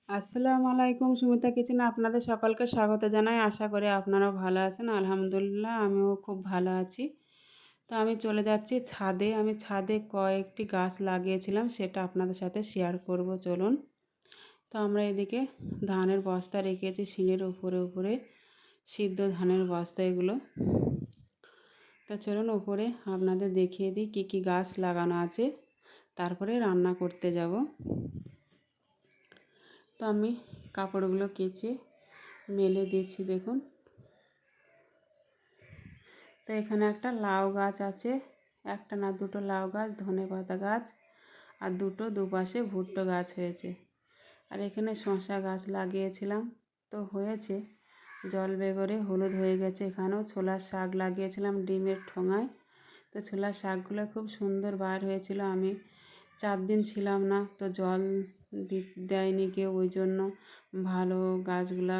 আসসালামু আলাইকুম, সুমিতা কিচেনে আপনাদের সকলকে স্বাগত জানাই। আশা করি আপনারাও ভালো আছেন। আলহামদুলিল্লাহ আমিও খুব ভালো আছি। তো আমি চলে যাচ্ছি ছাদে। আমি ছাদে কয়েকটি গাছ লাগিয়েছিলাম, সেটা আপনাদের সাথে শেয়ার করব, চলুন। তো আমরা এদিকে ধানের বস্তা রেখেছি সিঁড়ির উপরে উপরে, সিদ্ধ ধানের বস্তা এগুলো। তো চলুন উপরে আপনাদের দেখিয়ে দিই কী কী গাছ লাগানো আছে, তারপরে রান্না করতে যাব। তো আমি কাপড়গুলো কেচে মেলে দিয়েছি, দেখুন। তো এখানে একটা লাউ গাছ আছে, একটা না দুটো লাউ গাছ, ধনেপাতা গাছ, আর দুপাশে ভুট্টো গাছ হয়েছে। আর এখানে শসা গাছ লাগিয়েছিলাম, তো হয়েছে জল বেগরে হলুদ হয়ে গেছে। এখানেও ছোলার শাক লাগিয়েছিলাম ডিমের ঠোঙায়, তো ছোলার শাকগুলো খুব সুন্দর বার হয়েছিল। আমি 4 দিন ছিলাম না, তো জল দেয়নি কেউ, ওই জন্য ভালো গাছগুলা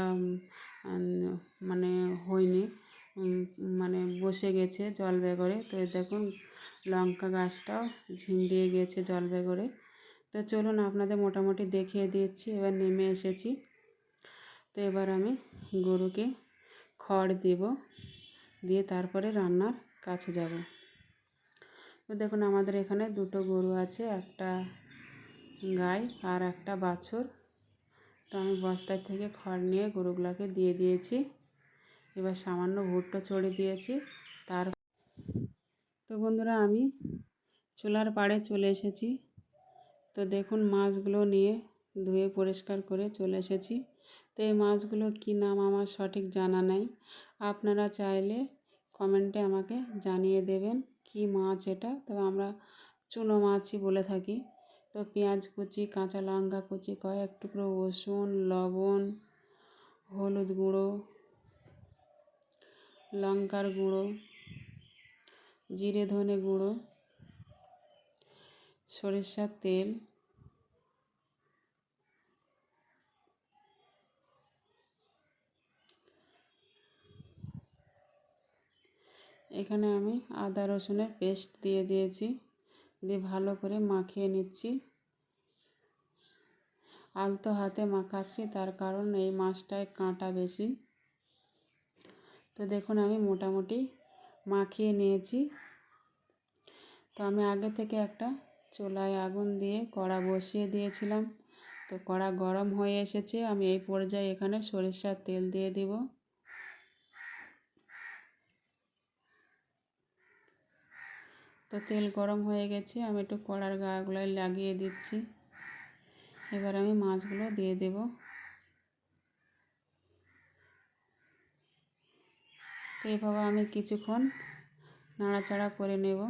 মানে হয়নি, মানে বসে গেছে জল বেগরে। তো দেখুন লঙ্কা গাছটাও ঝিমিয়ে গেছে জল বেগরে। তো চলুন আপনাদের মোটামুটি দেখিয়ে দিচ্ছি। এবার নেমে এসেছি। তো এবার আমি গরুকে খড় দেব, দিয়ে তারপরে রান্নার কাছে যাব। তো দেখুন আমাদের এখানে দুটো গরু আছে, একটা গাই আর একটা বাছুর। তো আমি বস্তার থেকে খড় নিয়ে গরুগুলোকে দিয়ে দিয়েছি। এবার সামান্য ভুট্টো ছড়িয়ে দিয়েছি। তো বন্ধুরা আমি চুলার পাড়ে চলে এসেছি। তো দেখুন মাছগুলো নিয়ে ধুয়ে পরিষ্কার করে চলে এসেছি। তো এই মাছগুলো কী নাম আমার সঠিক জানা নেই, আপনারা চাইলে কমেন্টে আমাকে জানিয়ে দেবেন কি মাছ এটা। তো আমরা চুনো মাছই বলে থাকি। তো পেঁয়াজ কুচি, কাঁচা লঙ্কা কুচি, কয়েক টুকরো রসুন, লবণ, হলুদ গুঁড়ো, লঙ্কার গুঁড়ো, জিরে ধনে গুঁড়ো, সরিষার তেল, এখানে আমি আদা রসুনের পেস্ট দিয়ে দিয়েছি, দিয়ে ভালো করে মাখিয়ে নিচ্ছি। আলতো হাতে মাখাচ্ছি, তার কারণ এই মাছটায় কাঁটা বেশি। তো দেখুন আমি মোটামুটি মাখিয়ে নিয়েছি। তো আমি আগে থেকে একটা চুলায় আগুন দিয়ে কড়া বসিয়ে দিয়েছিলাম। তো কড়া গরম হয়ে এসেছে, আমি এই পর্যায়ে এখানে সরিষার তেল দিয়ে দিব। তো তেল গরম হয়ে গেছে, আমি একটু কড়ার গাগুলোয় লাগিয়ে দিচ্ছি। এবার আমি মাছগুলো দিয়ে দেব। তো এইভাবে আমি কিছুক্ষণ নাড়াচাড়া করে নেব।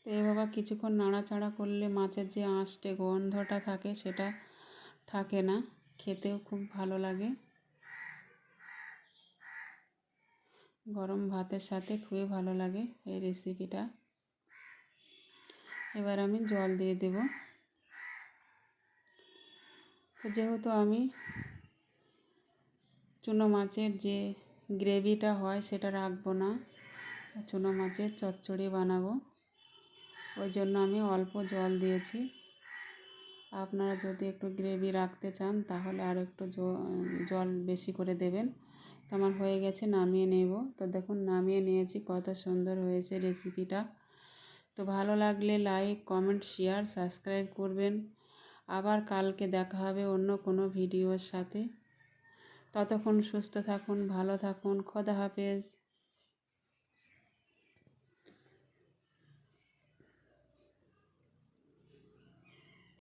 তো এইভাবে কিছুক্ষণ নাড়াচাড়া করলে মাছের যে আঁশটে গন্ধটা থাকে সেটা থাকে না, খেতেও খুব ভালো লাগে। গরম ভাতের সাথে খুবই ভালো লাগে এই রেসিপিটা। এবার আমি জল দিয়ে দেব। তো যেহেতু আমি চুনো মাছের যে গ্রেভিটা হয় সেটা রাখবো না, চুনো মাছের চচ্চড়ি বানাবো, ওই জন্য আমি অল্প জল দিয়েছি। আপনারা যদি একটু গ্রেভি রাখতে চান তাহলে আর একটু জল বেশি করে দেবেন। তো আমার হয়ে গেছে, নামিয়ে নেব। তো দেখুন নামিয়ে নিয়েছি, কত সুন্দর হয়েছে রেসিপিটা। তো ভালো লাগলে লাইক, কমেন্ট, শেয়ার, সাবস্ক্রাইব করবেন। আবার কালকে দেখা হবে অন্য কোনো ভিডিওর সাথে। ততক্ষণ সুস্থ থাকুন, ভালো থাকুন, খোদা হাফেজ।